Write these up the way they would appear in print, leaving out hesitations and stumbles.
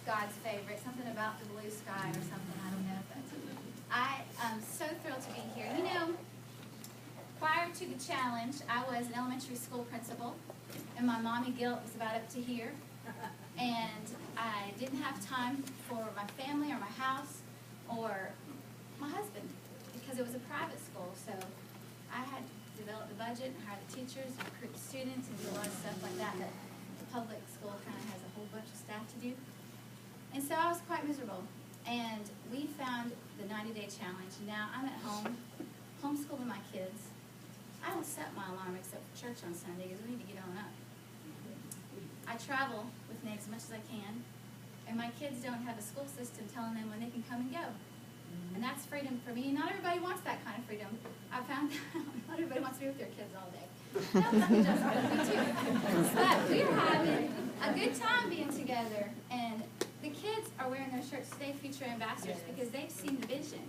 God's favorite, something about the blue sky or something, I don't know. But I am so thrilled to be here. You know, prior to the challenge, I was an elementary school principal, and my mommy guilt was about up to here. And I didn't have time for my family or my house or my husband because it was a private school. So I had to develop the budget and hire the teachers and recruit the students and do a lot of stuff like that that the public school kind of has a whole bunch of staff to do. And so I was quite miserable. And we found the 90-day challenge. Now I'm at home, homeschooling my kids. I don't set my alarm except for church on Sunday because we need to get on up. I travel with Nate as much as I can, and my kids don't have a school system telling them when they can come and go. And that's freedom for me. Not everybody wants that kind of freedom. I found out not everybody wants to be with their kids all day. But we're having a good time being together, and the kids are wearing their shirts Stay Future Ambassadors because they've seen the vision,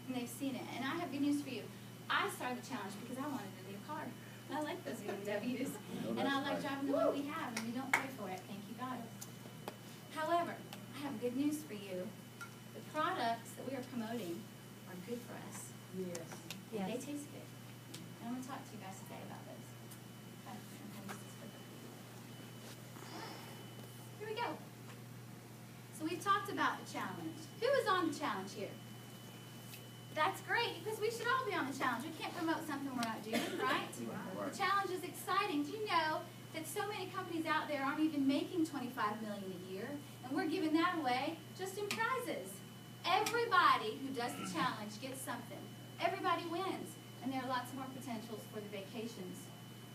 and they've seen it. And I have good news for you. I started the challenge because I wanted a new car. I like those BMWs, and I like driving the one we have, and we don't pay for it, thank you God. However, I have good news for you. The products that we are promoting are good for us. Yes. Yeah, they taste good. And I'm going to talk to you guys today about this. Here we go. So we've talked about the challenge. Who is on the challenge here? That's great, because we should all be on the challenge. We can't promote something we're not doing, right? The challenge is exciting. Do you know that so many companies out there aren't even making $25 million a year, and we're giving that away just in prizes? Everybody who does the challenge gets something. Everybody wins, and there are lots more potentials for the vacations.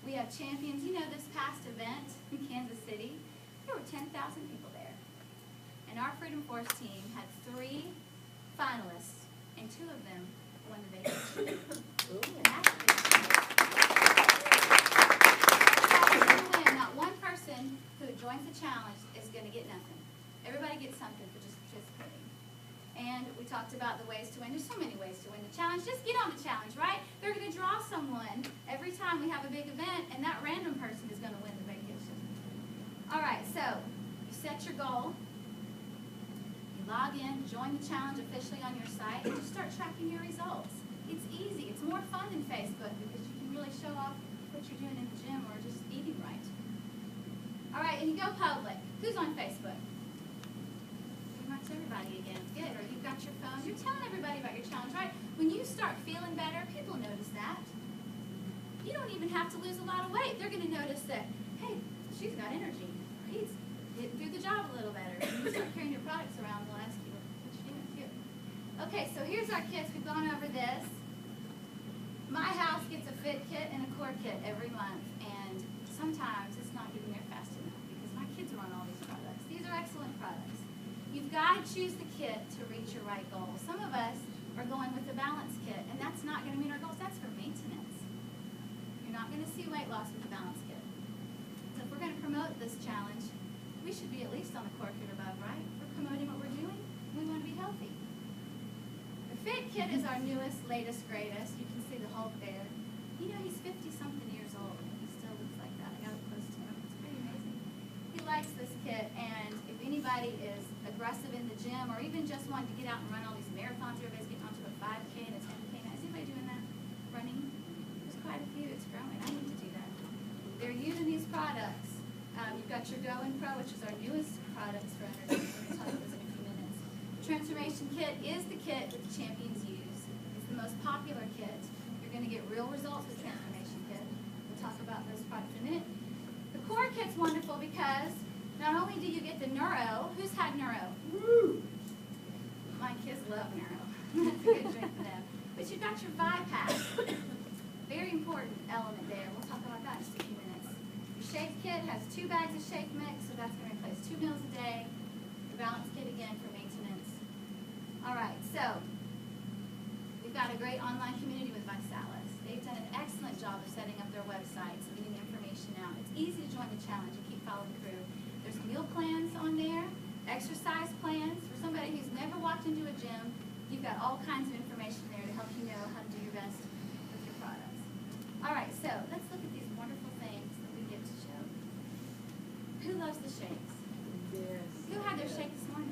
We have champions. You know, this past event in Kansas City, there were 10,000 people there. And our Freedom Force team had 3 finalists, and 2 of them won the vacation. Not one person who joins the challenge is going to get nothing. Everybody gets something for just participating. And we talked about the ways to win. There's so many ways to win the challenge. Just get on the challenge, right? They're going to draw someone every time we have a big event, and that random person is going to win the vacation. All right, so you set your goal. Log in, join the challenge officially on your site, and just start tracking your results. It's easy. It's more fun than Facebook because you can really show off what you're doing in the gym or just eating right. All right, and you go public. Who's on Facebook? Pretty much everybody again. Good. Or you've got your phone. You're telling everybody about your challenge, right? When you start feeling better, people notice that. You don't even have to lose a lot of weight. They're going to notice that, hey, she's got energy. Or he's getting through the job a little better. And you start carrying your products around, they'll ask you what you're doing too. Okay, so here's our kits. We've gone over this. My house gets a fit kit and a core kit every month, and sometimes it's not getting there fast enough because my kids are on all these products. These are excellent products. You've got to choose the kit to reach your right goal. Some of us are going with the balance kit, and that's not going to meet our goals. That's for maintenance. You're not going to see weight loss with the balance kit. So if we're going to promote this challenge, we should be at least on the core kit above, right? We're promoting what we're doing. We want to be healthy. The Fit Kit is our newest, latest, greatest. You can see the Hulk there. You know, he's 50-something years old, and he still looks like that. I got up close to him. It's pretty amazing. He likes this kit, and if anybody is aggressive in the gym or even just wanting to get out and run all these marathons, everybody's getting onto a 5K and a 10K. Now, is anybody doing that? Running? There's quite a few. It's growing. I need to do that. They're using these products. You've got your Go In Pro, which is our newest products for energy. We're going to talk about this in a few minutes. Transformation Kit is the kit that the champions use. It's the most popular kit. You're going to get real results with Transformation Kit. We'll talk about those products in a minute. The Core Kit's wonderful because not only do you get the neuro. Who's had neuro? Woo! My kids love neuro. That's a good drink for them. But you've got your Vibe Pack. Very important element there. We'll talk about that in just a few minutes. Your Shake Kit has 2 bags of shake mix, so that's going to replace 2 meals a day. The Balance Kit again for maintenance. All right, so we've got a great online community with Visalis. They've done an excellent job of setting up their websites and getting the information out. It's easy to join the challenge and keep following through. There's meal plans on there, exercise plans. For somebody who's never walked into a gym, you've got all kinds of information there to help you know how to do your best with your products. All right, so let's look at these wonderful things that we get to show. Who loves the shakes? Yes. Who had their shake this morning?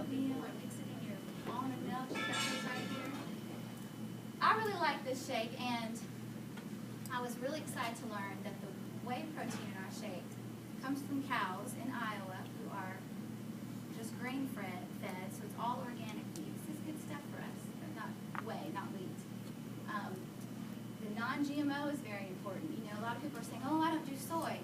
oatmeal or mix it in your almond milk. You got those right here. I really like this shake, and I was really excited to learn that the whey protein in our shake comes from cows in Iowa who are just grain-fed, so it's all organic meat. This is good stuff for us. Not whey, not wheat. The non-GMO is very important. You know, a lot of people are saying, oh, I don't do soy.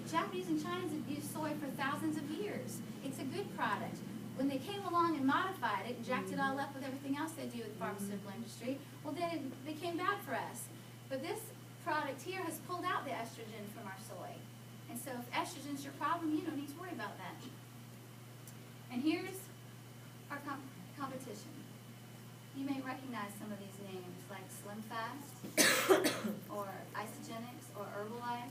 The Japanese and Chinese have used soy for thousands of years. It's a good product. When they came along and modified it and jacked it all up with everything else they do with the pharmaceutical industry, well, then it became bad for us. But this product here has pulled out the estrogen from our soy. And so if estrogen's your problem, you don't need to worry about that. And here's our competition. You may recognize some of these names like Slim Fast or Isogenics or Herbalife.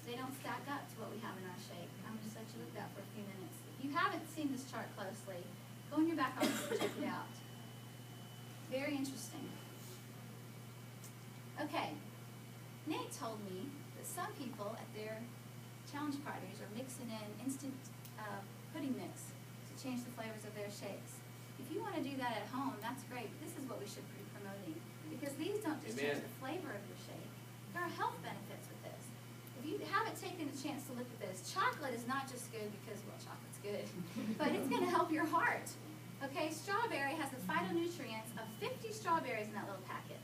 They don't stack up to what we have in our shake. I'm going to let you look at that for a few minutes. If you haven't seen this chart closely, go in your back office and check it out. Very interesting. Okay, Nate told me that some people at their challenge parties are mixing in instant pudding mix to change the flavors of their shakes. If you want to do that at home, that's great. This is what we should be promoting, because these don't just change the flavor of your shake. There are health benefits with this. If you haven't taken a chance to look at this, chocolate is not just good because, well, chocolate's good, but it's going to help your heart. Okay, strawberry has the phytonutrients of 50 strawberries in that little packet.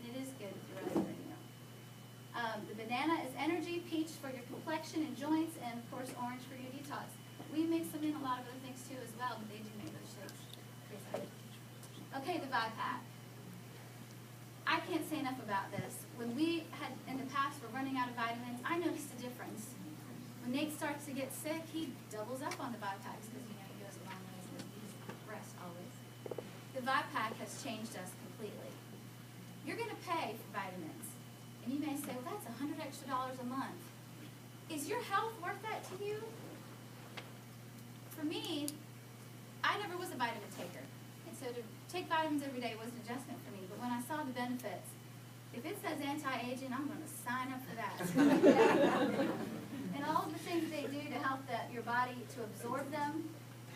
And it is good with your regular meal. The banana is energy, peach for your complexion and joints, and of course orange for your detox. We mix them in a lot of other things too as well, but they do make those shakes. Okay, the Vi-Pack. I can't say enough about this. When we had, in the past, were running out of vitamins, I noticed a difference. When Nate starts to get sick, he doubles up on the Vi-Packs because, you know, he goes a long ways with his rest always. The Vi-Pack has changed us completely. You're going to pay for vitamins. And you may say, well, that's $100 extra a month. Is your health worth that to you? For me, I never was a vitamin taker. And so to take vitamins every day was an adjustment for me. But when I saw the benefits, if it says anti-aging, I'm going to sign up for that. And all of the things they do to help your body to absorb them,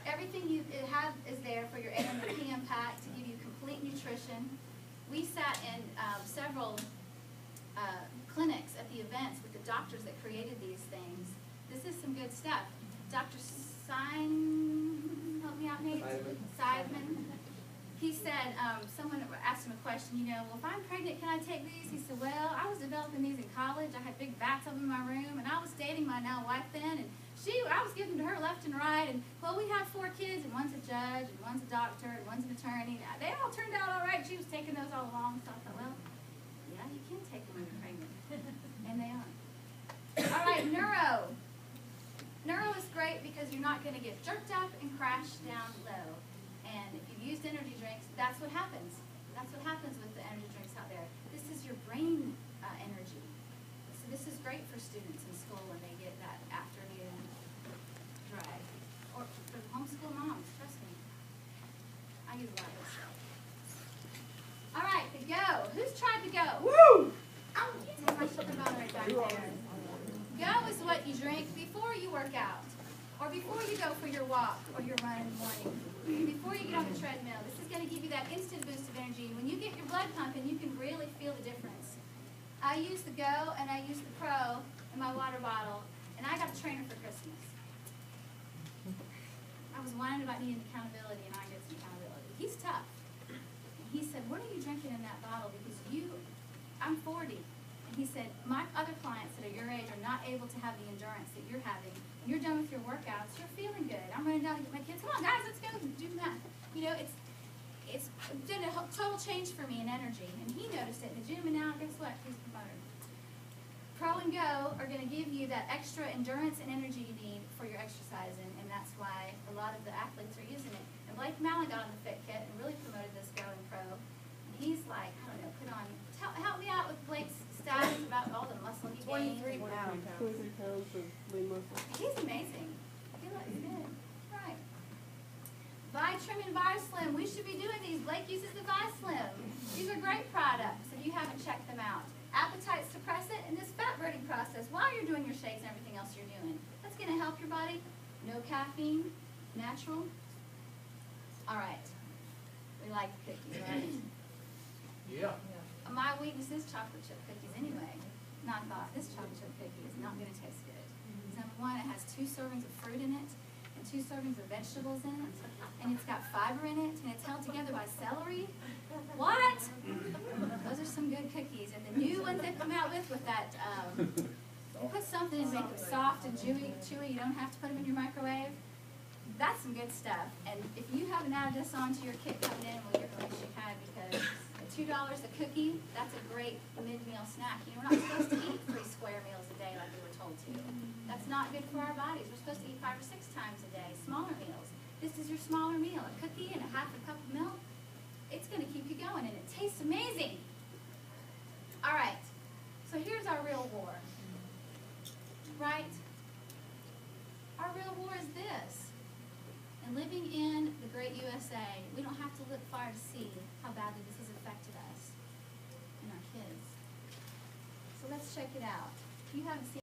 everything it has is there for your AM and PM pack to give you complete nutrition. We sat in several clinics at the events with the doctors that created these things. This is some good stuff. Dr. Help me out, Nate? Seidman. He said, someone asked him a question, you know, well, if I'm pregnant, can I take these? He said, well, I was developing these in college. I had big vats of them in my room, and I was dating my now wife then, and I was giving to her left and right, and, well, we have 4 kids, and one's a judge, and one's a doctor, and one's an attorney. They all turned out all right. She was taking those all along, so I thought, well, yeah, you can take them when you're pregnant. And they are. All right, neuro. Neuro is great because you're not going to get jerked up and crash down low. And if you've used energy drinks, that's what happens. That's what happens with the energy drinks out there. This is your brain energy. So this is great for students in school when they get that afternoon drag. Or for homeschool moms, trust me. I use a lot of this stuff. All right, the Go. Who's tried the Go? Woo! Oh, you take my sugar bottle right back there. Go is what you drink before you work out, or before you go for your walk or your run in the morning, before you get on the treadmill. This is going to give you that instant boost of energy. When you get your blood pumping, you can really feel the difference. I use the Go and I use the Pro in my water bottle, and I got a trainer for Christmas. I was whining about needing accountability, and I get some accountability. He's tough. And he said, what are you drinking in that bottle? Because I'm 40. And he said, my other clients that are your age are not able to have the endurance that you're having. When you're done with your workouts, you're feeling good. I'm running down to get my kids. Come on, guys, let's go do that. You know, it's done a total change for me in energy. And he noticed it in the gym, and now guess what? He's promoted. Pro and Go are going to give you that extra endurance and energy you need for your exercising, and that's why a lot of the athletes are using it. And Blake Mallon got on the Fit Kit and really promoted this Go and Pro. And he's like, I don't know, help me out with Blake's stats about all the muscle he gained. 23 pounds. 23 pounds of lean muscle. He's amazing. He looks good. Right. Vitrim and ViSlim. We should be doing these. Blake uses the ViSlim. These are great products if you haven't checked them out. Appetite suppressant and this fat burning process while you're doing your shakes and everything else you're doing. That's going to help your body. No caffeine, natural, All right. We like cookies, right? Yeah. My weakness is chocolate chip cookies anyway. And I thought, this chocolate chip cookie is not going to taste good. Number one, it has 2 servings of fruit in it and 2 servings of vegetables in it. And it's got fiber in it, and it's held together by celery. What? Those are some good cookies. And the new ones they come out with that, put something to make them soft and chewy. You don't have to put them in your microwave. That's some good stuff. And if you haven't added this onto your kit coming in, well, you're going to should have, because $2 a cookie, that's a great mid-meal snack. You know, we're not supposed to eat 3 square meals a day like we were told to. That's not good for our bodies. We're supposed to eat 5 or 6 times a day, smaller meals. This is your smaller meal, a cookie and a half a cup of milk. It's going to keep you going, and it tastes amazing. All right, so here's our real war, right? Our real war is this. And living in the great USA, we don't have to look far to see how badly this has affected us and our kids. So let's check it out. If you haven't seen